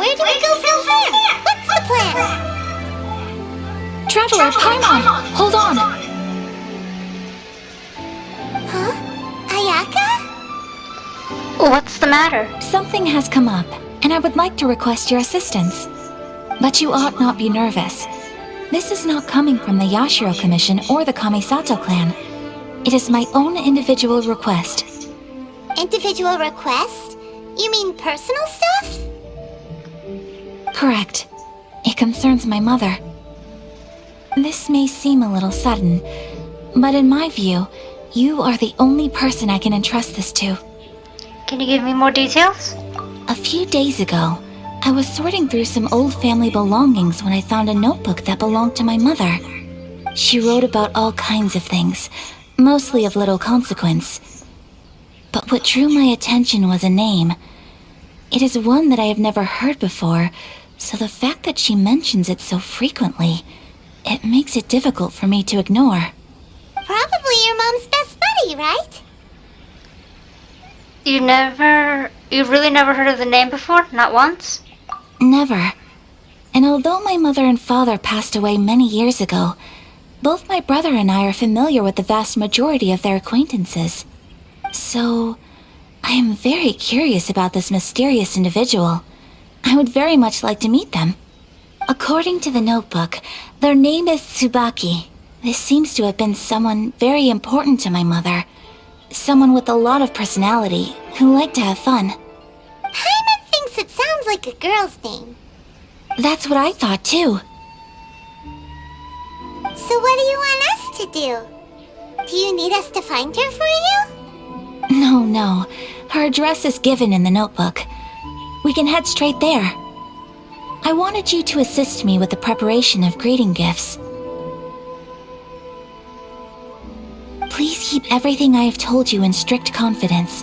Where do we go from here? What's the plan? Traveler, Paimon! Hold on! Huh? Ayaka? What's the matter? Something has come up, and I would like to request your assistance. But you ought not be nervous. This is not coming from the Yashiro Commission or the Kamisato clan. It is my own individual request. Individual request? You mean personal stuff? Correct. It concerns my mother. This may seem a little sudden, but in my view, you are the only person I can entrust this to. Can you give me more details? A few days ago, I was sorting through some old family belongings when I found a notebook that belonged to my mother. She wrote about all kinds of things, mostly of little consequence. But what drew my attention was a name. It is one that I have never heard before, so the fact that she mentions it so frequently, it makes it difficult for me to ignore. Probably your mom's best buddy, right? You've really never heard of the name before? Not once? Never. And although my mother and father passed away many years ago, both my brother and I are familiar with the vast majority of their acquaintances. So, I am very curious about this mysterious individual. I would very much like to meet them. According to the notebook, their name is Tsubaki. This seems to have been someone very important to my mother. Someone with a lot of personality, who liked to have fun. Paimon thinks it sounds like a girl's name. That's what I thought too. So what do you want us to do? Do you need us to find her for you? No. Her address is given in the notebook. We can head straight there. I wanted you to assist me with the preparation of greeting gifts. Please keep everything I have told you in strict confidence.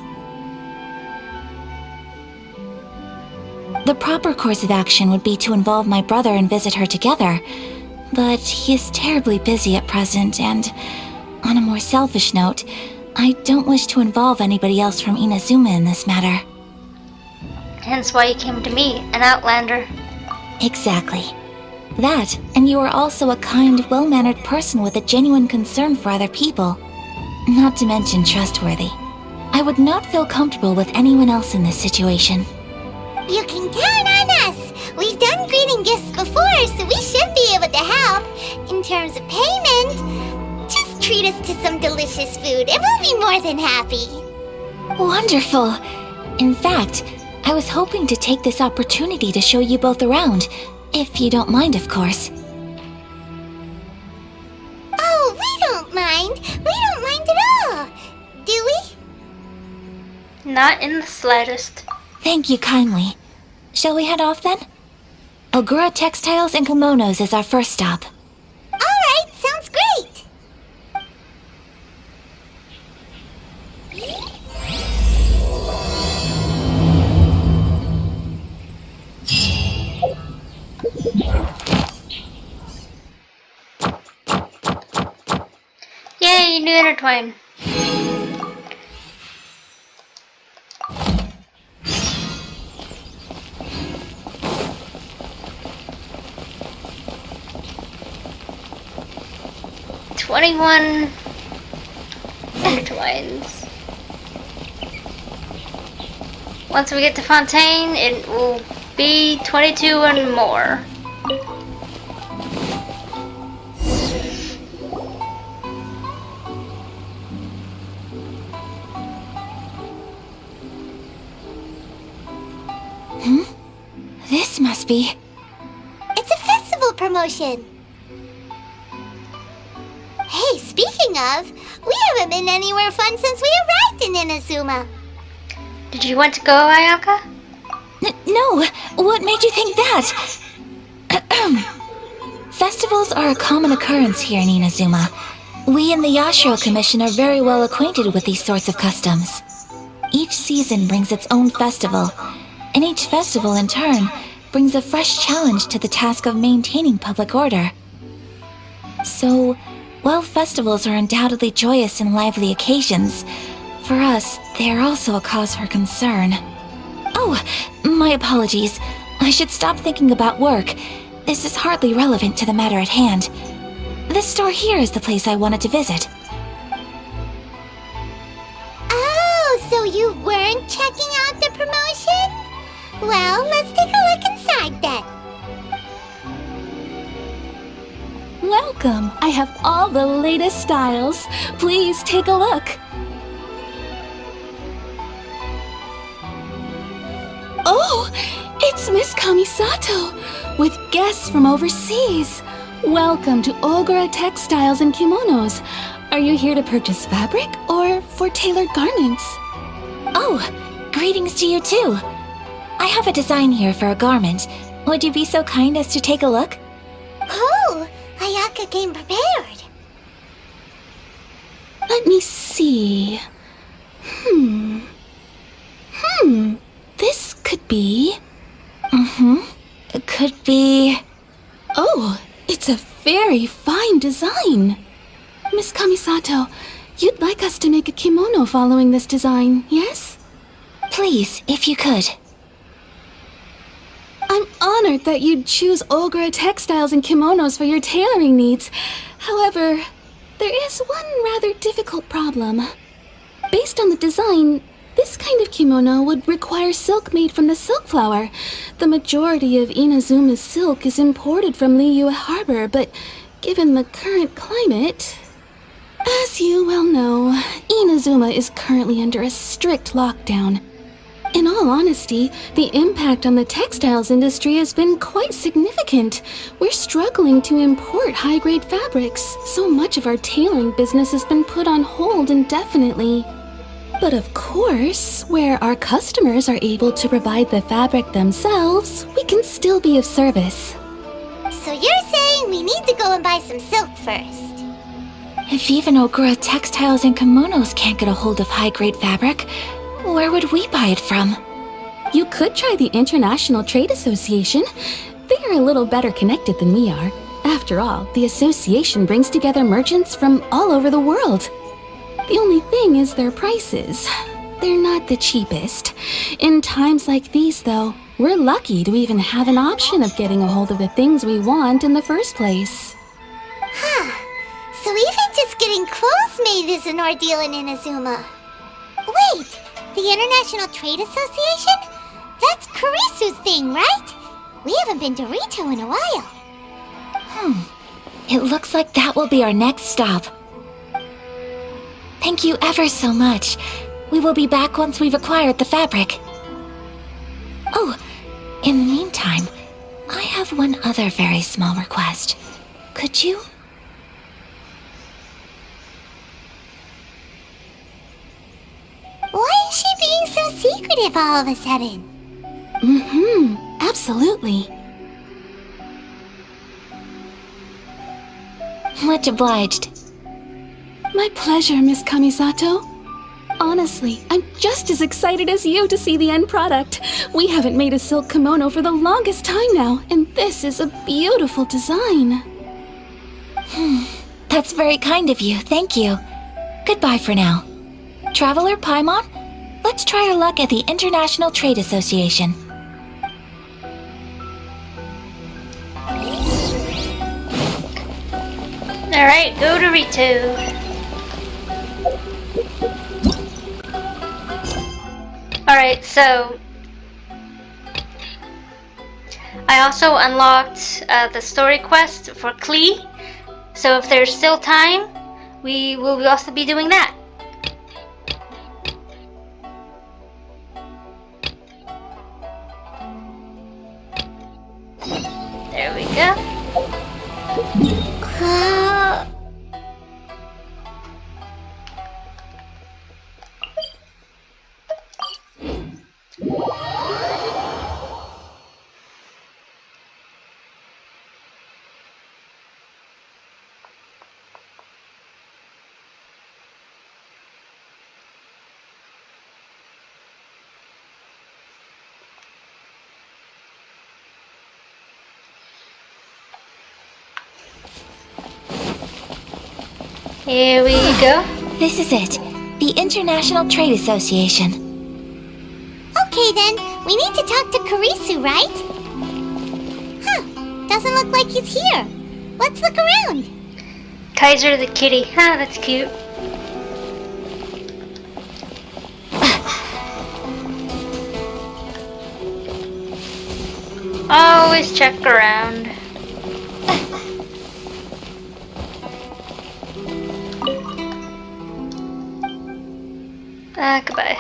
The proper course of action would be to involve my brother and visit her together, but he is terribly busy at present, and on a more selfish note, I don't wish to involve anybody else from Inazuma in this matter. Hence why you came to me, an outlander. Exactly. That, and you are also a kind, well-mannered person with a genuine concern for other people. Not to mention trustworthy. I would not feel comfortable with anyone else in this situation. You can count on us! We've done greeting gifts before, so we should be able to help. In terms of payment, just treat us to some delicious food and we'll be more than happy. Wonderful! In fact, I was hoping to take this opportunity to show you both around, if you don't mind, of course. Oh, we don't mind. We don't mind at all. Do we? Not in the slightest. Thank you kindly. Shall we head off then? Ogura Textiles and Kimonos is our first stop. Alright, sounds great. Yay, new intertwine. "21 intertwines. Once we get to Fontaine, it will be 22 and more." This must be... It's a festival promotion. Hey, speaking of, we haven't been anywhere fun since we arrived in Inazuma. Did you want to go, Ayaka? No! What made you think that? Festivals are a common occurrence here in Inazuma. We in the Yashiro Commission are very well acquainted with these sorts of customs. Each season brings its own festival, and each festival in turn brings a fresh challenge to the task of maintaining public order. So, while festivals are undoubtedly joyous and lively occasions, for us, they are also a cause for concern. Oh, my apologies. I should stop thinking about work. This is hardly relevant to the matter at hand. This store here is the place I wanted to visit. Oh, so you weren't checking out the promotion? Well, let's take a look inside then. Welcome! I have all the latest styles. Please take a look. Oh, it's Miss Kamisato with guests from overseas. Welcome to Ogura Textiles and Kimonos. Are you here to purchase fabric or for tailored garments? Oh, greetings to you too. I have a design here for a garment. Would you be so kind as to take a look? Oh, Ayaka came prepared. Let me see. This could be... It could be... Oh, it's a very fine design. Miss Kamisato, you'd like us to make a kimono following this design, yes? Please, if you could. I'm honored that you'd choose Ogura Textiles and Kimonos for your tailoring needs. However, there is one rather difficult problem. Based on the design, this kind of kimono would require silk made from the silk flower. The majority of Inazuma's silk is imported from Liyue Harbor, but given the current climate... As you well know, Inazuma is currently under a strict lockdown. In all honesty, the impact on the textiles industry has been quite significant. We're struggling to import high-grade fabrics. So much of our tailoring business has been put on hold indefinitely. But of course, where our customers are able to provide the fabric themselves, we can still be of service. So you're saying we need to go and buy some silk first? If even Ogura Textiles and Kimonos can't get a hold of high-grade fabric, where would we buy it from? You could try the International Trade Association. They are a little better connected than we are. After all, the association brings together merchants from all over the world. The only thing is their prices. They're not the cheapest. In times like these, though, we're lucky to even have an option of getting a hold of the things we want in the first place. So even just getting clothes made is an ordeal in Inazuma. Wait, the International Trade Association? That's Karisu's thing, right? We haven't been to Rito in a while. It looks like that will be our next stop. Thank you ever so much. We will be back once we've acquired the fabric. Oh, in the meantime, I have one other very small request. Could you? Why is she being so secretive all of a sudden? Absolutely. Much obliged. My pleasure, Miss Kamisato. Honestly, I'm just as excited as you to see the end product. We haven't made a silk kimono for the longest time now, and this is a beautiful design. That's very kind of you, thank you. Goodbye for now. Traveler Paimon, let's try our luck at the International Trade Association. Alright, go to Rito. Alright, so I also unlocked the story quest for Klee. So if there's still time, we will also be doing that. There we go. Here we go. This is it, the International Trade Association. Okay then, we need to talk to Karisu, right? doesn't look like he's here. Let's look around. Kaiser the kitty. Ah, that's cute. Always check around. Goodbye.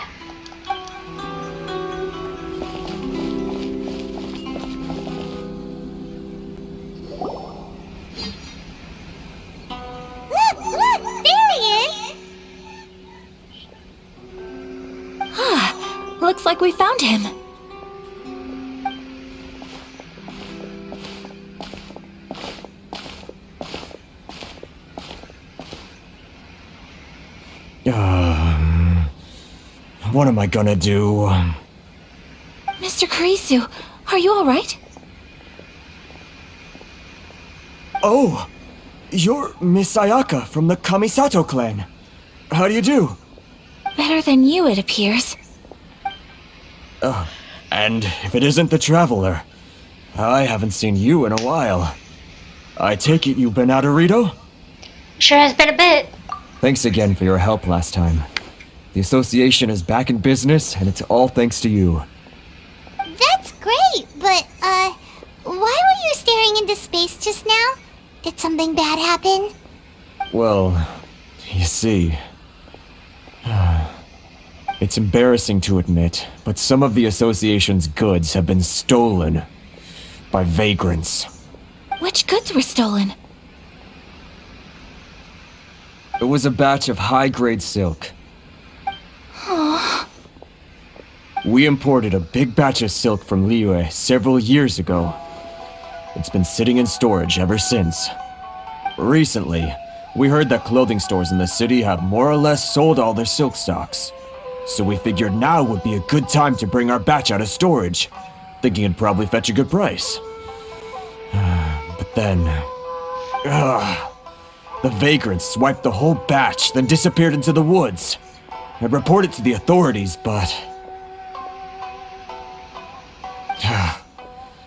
Look, there he is. Looks like we found him. What am I gonna do? Mr. Kurisu, are you alright? Oh! You're Miss Ayaka from the Kamisato clan. How do you do? Better than you, it appears. And if it isn't the Traveler, I haven't seen you in a while. I take it you've been out of Rito? Sure has been a bit. Thanks again for your help last time. The association is back in business, and it's all thanks to you. That's great, but, why were you staring into space just now? Did something bad happen? Well, you see... It's embarrassing to admit, but some of the association's goods have been stolen by vagrants. Which goods were stolen? It was a batch of high-grade silk. We imported a big batch of silk from Liyue several years ago. It's been sitting in storage ever since. Recently, we heard that clothing stores in the city have more or less sold all their silk stocks. So we figured now would be a good time to bring our batch out of storage, thinking it'd probably fetch a good price. But then... the vagrants swiped the whole batch, then disappeared into the woods. I reported to the authorities, but...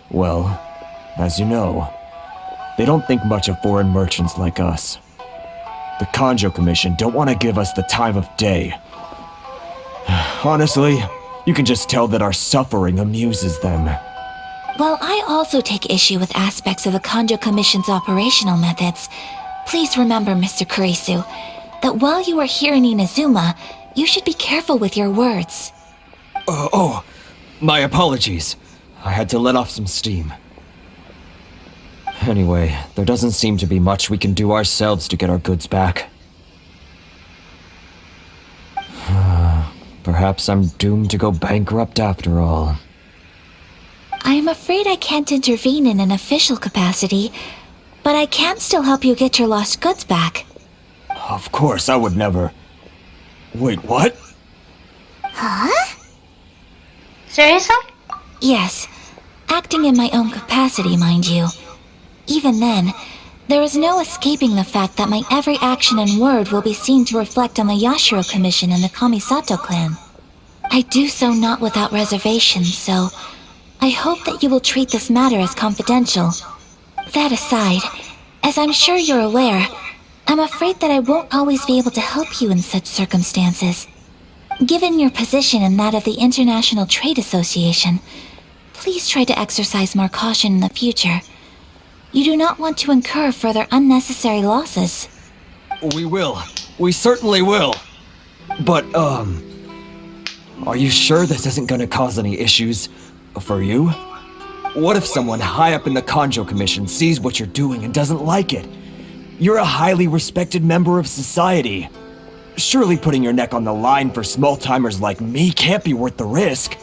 Well, as you know, they don't think much of foreign merchants like us. The Kanjo Commission don't want to give us the time of day. Honestly, you can just tell that our suffering amuses them. While I also take issue with aspects of the Kanjo Commission's operational methods, please remember, Mr. Kurisu, that while you are here in Inazuma, you should be careful with your words. My apologies. I had to let off some steam. Anyway, there doesn't seem to be much we can do ourselves to get our goods back. Perhaps I'm doomed to go bankrupt after all. I am afraid I can't intervene in an official capacity, but I can still help you get your lost goods back. Of course, I would never... Wait, what? Seriously? Yes, acting in my own capacity, mind you. Even then, there is no escaping the fact that my every action and word will be seen to reflect on the Yashiro Commission and the Kamisato clan. I do so not without reservation, so I hope that you will treat this matter as confidential. That aside, as I'm sure you're aware, I'm afraid that I won't always be able to help you in such circumstances. Given your position and that of the International Trade Association, please try to exercise more caution in the future. You do not want to incur further unnecessary losses. We will. We certainly will. But, are you sure this isn't gonna cause any issues for you? What if someone high up in the Kanjo Commission sees what you're doing and doesn't like it? You're a highly respected member of society. Surely putting your neck on the line for small-timers like me can't be worth the risk.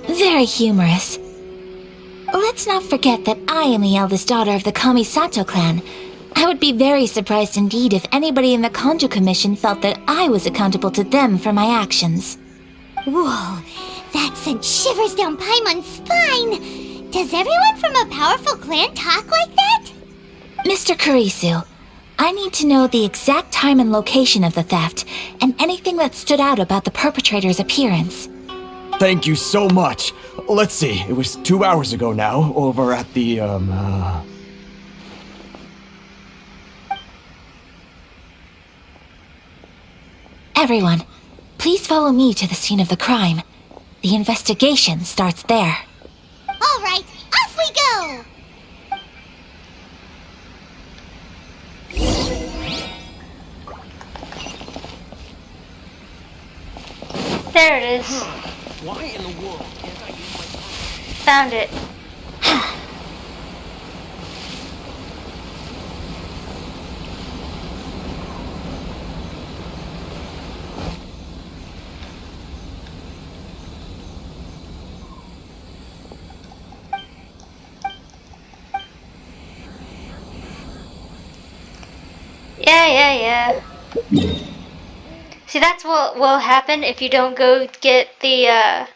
Very humorous. Let's not forget that I am the eldest daughter of the Kamisato clan. I would be very surprised indeed if anybody in the Kanjo Commission felt that I was accountable to them for my actions. Whoa, that sent shivers down Paimon's spine! Does everyone from a powerful clan talk like that? Mr. Kurisu, I need to know the exact time and location of the theft, and anything that stood out about the perpetrator's appearance. Thank you so much. Let's see, it was 2 hours ago now, over at the, Everyone, please follow me to the scene of the crime. The investigation starts there. All right, off we go! There it is. Why in the world can't I use my... Found it. Yeah. See, that's what will happen if you don't go get the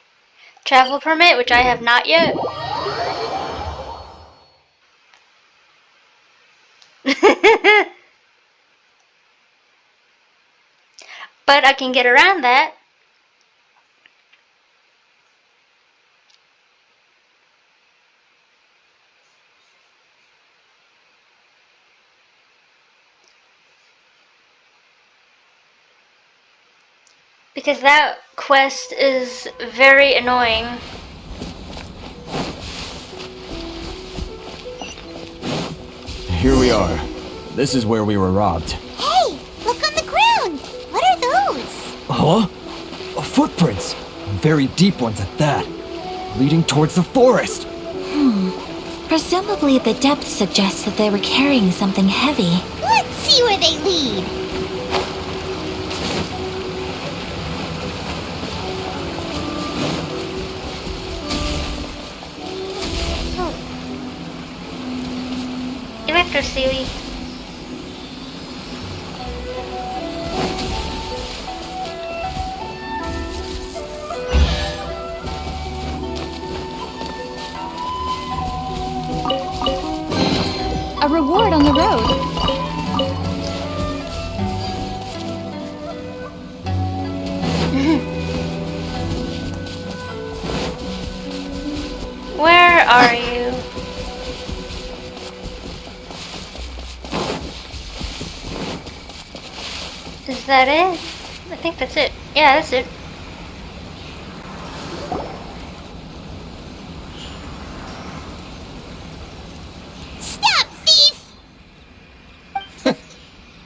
travel permit, which I have not yet. But I can get around that. Because that quest is very annoying. here we are. This is where we were robbed. Hey, look on the ground! What are those? Huh? Footprints! Very deep ones at that. Leading towards the forest. Presumably the depth suggests that they were carrying something heavy. Let's see where they lead. Electro-sealy. A reward on the road. Where are you? Is that it? I think that's it. Yeah, that's it. Stop, thief!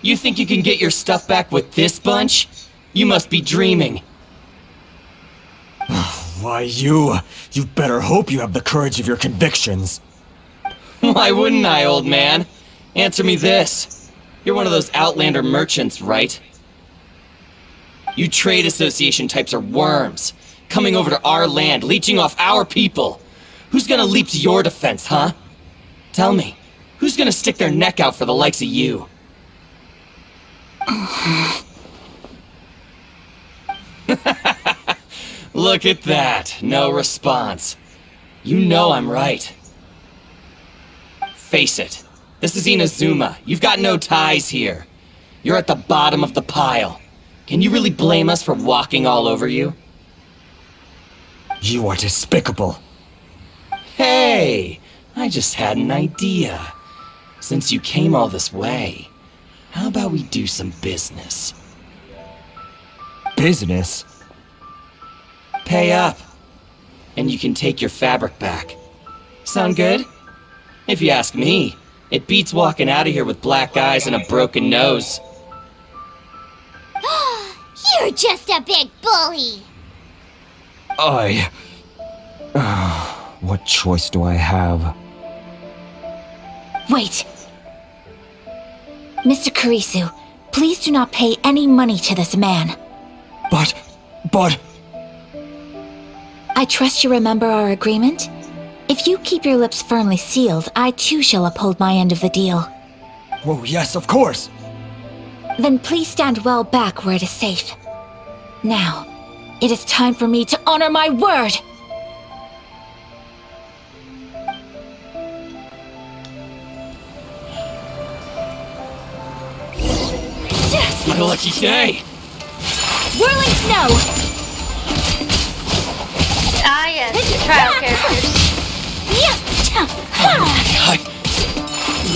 You think you can get your stuff back with this bunch? You must be dreaming. Why, you better hope you have the courage of your convictions. Why wouldn't I, old man? Answer me this. You're one of those Outlander merchants, right? You trade association types are worms, coming over to our land, leeching off our people. Who's gonna leap to your defense, huh? Tell me, who's gonna stick their neck out for the likes of you? Look at that, no response. You know I'm right. Face it, this is Inazuma. You've got no ties here. You're at the bottom of the pile. Can you really blame us for walking all over you? You are despicable. Hey, I just had an idea. Since you came all this way, how about we do some business? Business? Pay up, and you can take your fabric back. Sound good? If you ask me, it beats walking out of here with black eyes and a broken nose. You're just a big bully! What choice do I have? Wait! Mr. Kurisu, please do not pay any money to this man. But... I trust you remember our agreement? If you keep your lips firmly sealed, I too shall uphold my end of the deal. Oh, yes, of course. Then please stand well back where it is safe. Now, it is time for me to honor my word! It's my lucky day! Whirling snow! Ah, yes, the trial characters.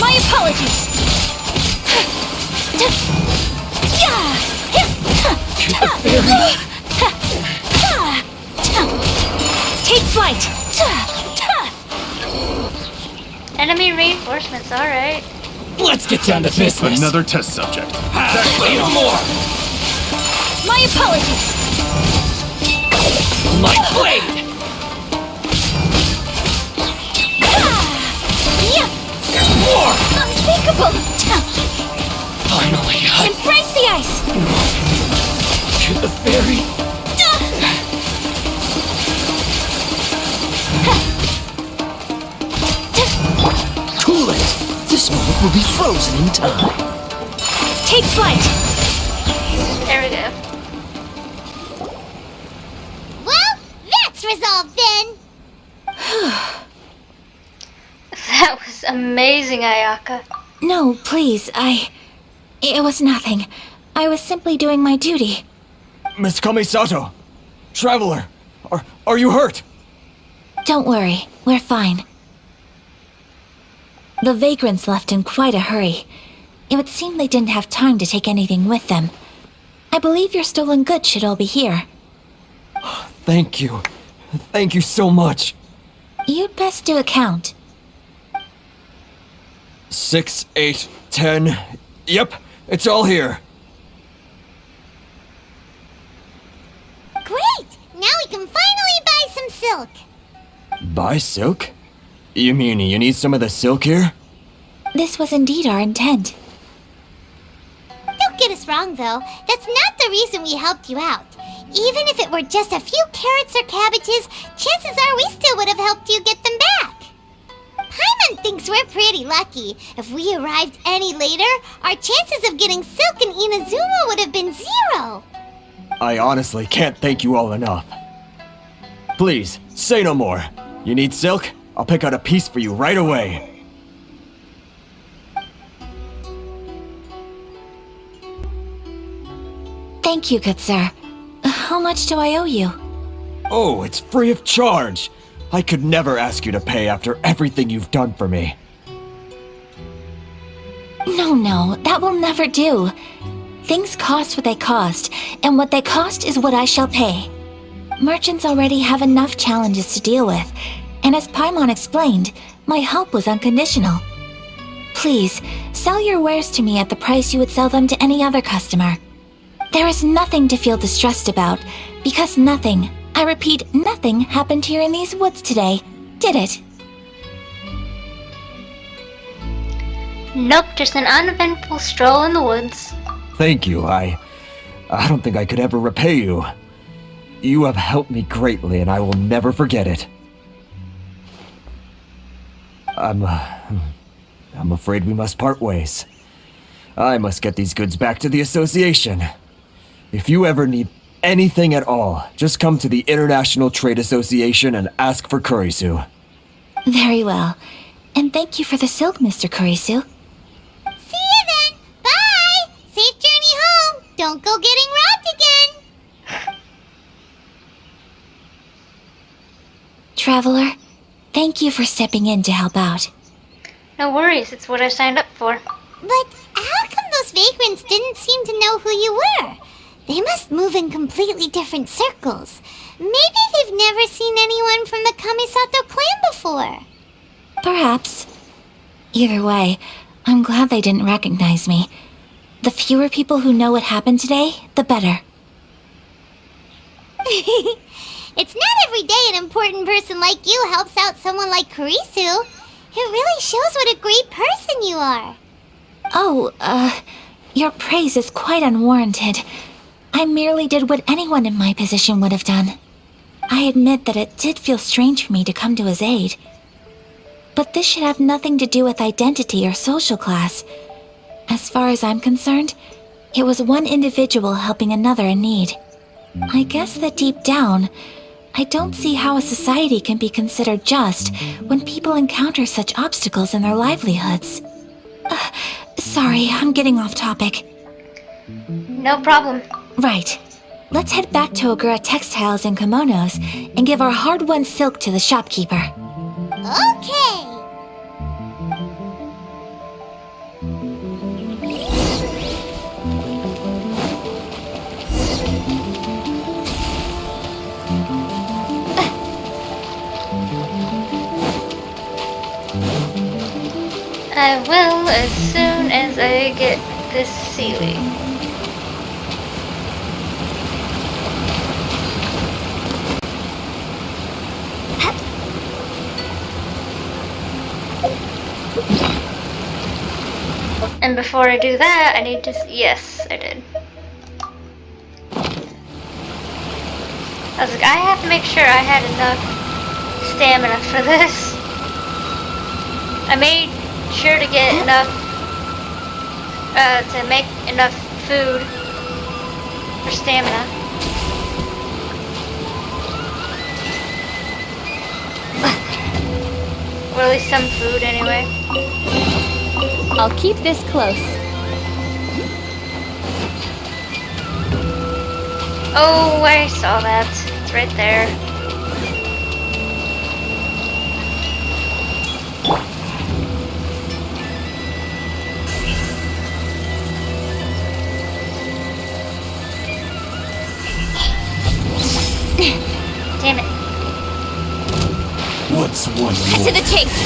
My apologies. Take flight. Enemy reinforcements, alright. Let's get down to business. Another test subject. Say no more. My apologies. My blade. More. Unthinkable. Finally, Embrace the ice. to the ferry. Too late. This moment will be frozen in time. Take flight. There we go. Well, that's resolved then. That was amazing, Ayaka. No, please, It was nothing. I was simply doing my duty. Miss Kamisato! Traveler! Are you hurt? Don't worry, we're fine. The vagrants left in quite a hurry. It would seem they didn't have time to take anything with them. I believe your stolen goods should all be here. Thank you. Thank you so much. You'd best do a count. 6, 8, 10. Yep, it's all here. Great! Now we can finally buy some silk. Buy silk? You mean you need some of the silk here? This was indeed our intent. Don't get us wrong, though. That's not the reason we helped you out. Even if it were just a few carrots or cabbages, chances are we still would have helped you get them back. Paimon thinks we're pretty lucky. If we arrived any later, our chances of getting silk in Inazuma would have been 0. I honestly can't thank you all enough. Please, say no more. You need silk? I'll pick out a piece for you right away. Thank you, good sir. How much do I owe you? Oh, it's free of charge. I could never ask you to pay after everything you've done for me. No, that will never do. Things cost what they cost, and what they cost is what I shall pay. Merchants already have enough challenges to deal with, and as Paimon explained, my help was unconditional. Please, sell your wares to me at the price you would sell them to any other customer. There is nothing to feel distressed about, because nothing, I repeat, nothing happened here in these woods today, did it? Nope, just an uneventful stroll in the woods. Thank you. I don't think I could ever repay you. You have helped me greatly, and I will never forget it. I'm afraid we must part ways. I must get these goods back to the association. If you ever need anything at all, just come to the International Trade Association and ask for Kurisu. Very well. And thank you for the silk, Mr. Kurisu. See you then. Bye. Safe journey home. Don't go getting robbed again. Traveler, thank you for stepping in to help out. No worries, it's what I signed up for. But how come those vagrants didn't seem to know who you were? They must move in completely different circles. Maybe they've never seen anyone from the Kamisato clan before. Perhaps. Either way, I'm glad they didn't recognize me. The fewer people who know what happened today, the better. It's not every day an important person like you helps out someone like Kurisu. It really shows what a great person you are. Oh, your praise is quite unwarranted. I merely did what anyone in my position would have done. I admit that it did feel strange for me to come to his aid. But this should have nothing to do with identity or social class. As far as I'm concerned, it was one individual helping another in need. I guess that deep down, I don't see how a society can be considered just when people encounter such obstacles in their livelihoods. Sorry, I'm getting off topic. No problem. Right. let's head back to Ogura Textiles and Kimonos and give our hard-won silk to the shopkeeper. Okay. I will as soon as I get this Sealy. And before I do that, I need to. Yes, I did. I was like, I have to make sure I had enough stamina for this. I made sure to get enough, to make enough food for stamina. Or at least some food anyway. I'll keep this close. Oh, I saw that. It's right there. Damn it. What's one To more? the chase!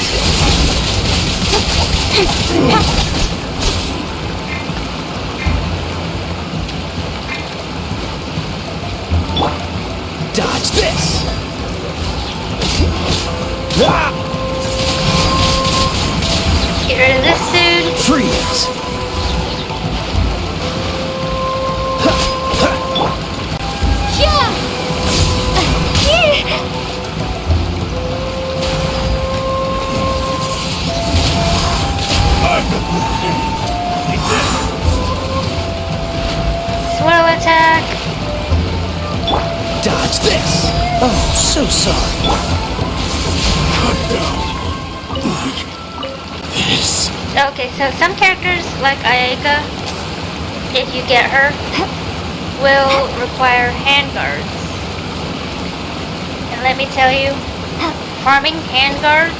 Dodge this! Ah! Get rid of this dude. Freeze! Swirl attack. Dodge this! Oh, so sorry. This. Okay, so some characters, like Ayaka, if you get her, will require handguards. And let me tell you, farming handguards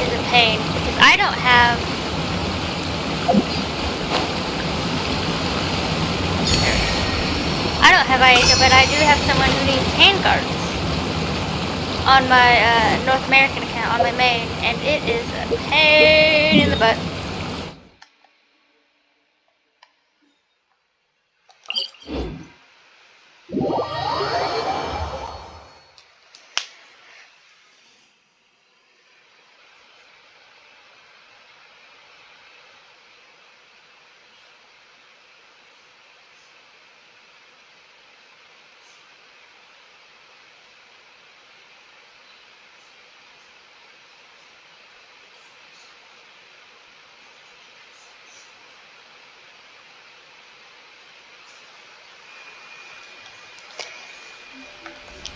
is a pain, because I don't have... I don't have Ayaka, but I do have someone who needs handguards on my North American account, on my main, and it is a pain in the butt.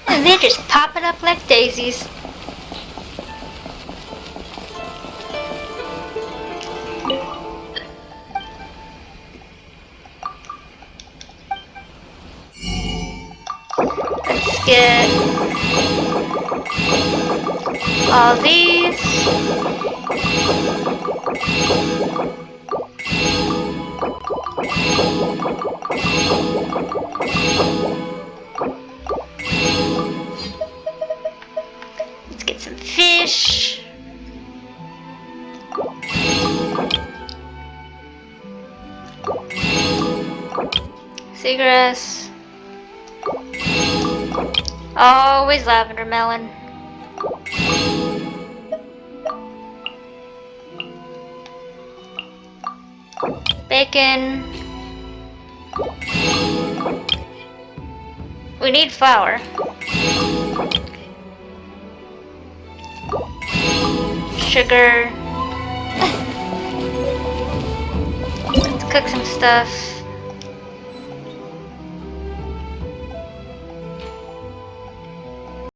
And they're just popping up like daisies. Let's get all these. Let's get some fish. Seagrass. Always lavender melon. Bacon. We need flour. Sugar. Let's cook some stuff.